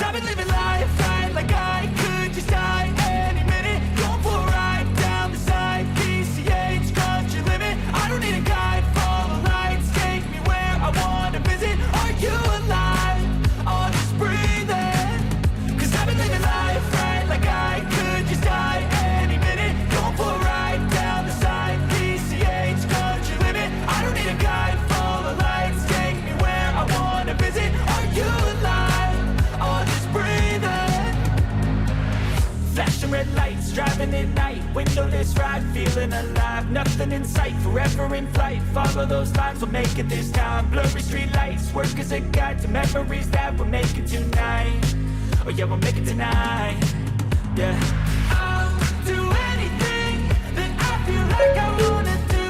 I've been living life right like I could just die any minute. Going for a ride down the side, PCH, country limit. I don't need a guide, follow lights, take me where I wanna visit. Are you alive? Or just breathing? Cause I've been living life right like I could just die any minute. Going for a ride down the side, PCH, country limit. I don't need a guide, follow lights, take me where I wanna visit. Are you alive? Or just breathing? Flashing red lights, driving at night, windowless ride, feeling alive. Nothing in sight, forever in flight. Follow those lines, we'll make it this time. Blurry street lights, work as a guide to memories that we'll make it tonight. Oh yeah, we'll make it tonight. Yeah. I'll do anything that I feel like I wanna do.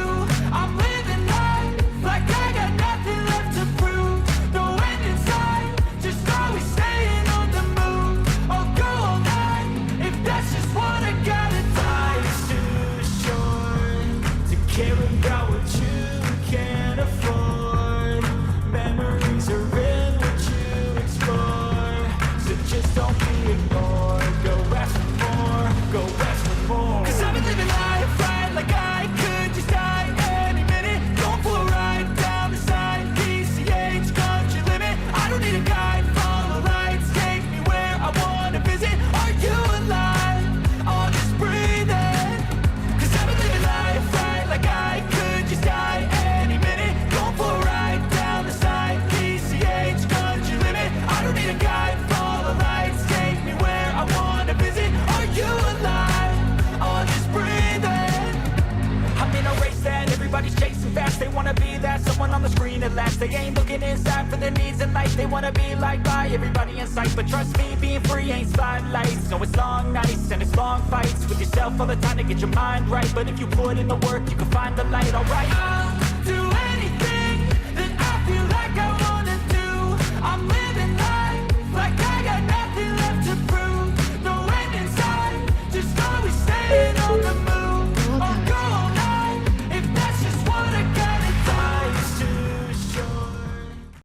I'm living life like I got nothing left to prove. No end in sight, just always staying on the move. I'll go all night if that's just what I gotta do. Life's too short to care about what you can't afford. Memories are in what you explore, so just don't be ignored. Go ask for more, go ask for more. Cause I've been living life right like I could just die any minute. Going for a ride down the side, PCH, country limit. I don't need a guide, follow lights, take me where I wanna visit. Are you alive? Or just breathing? Cause I've been living life right like I could just die any minute. Going for a ride down the side, PCH, country limit. I don't need a guide, follow lights, take me where I wanna visit. Are you alive? Or just breathing? I'm in a race that everybody's chasing fast. They wanna be that someone on the screen at last. They ain't looking inside for their needs in life. They wanna be liked by everybody in sight. But trust me, being free ain't spotlights. No, it's long nights and it's long fights with yourself all the time to get your mind right. But if you put in the work, you can find the light, alright?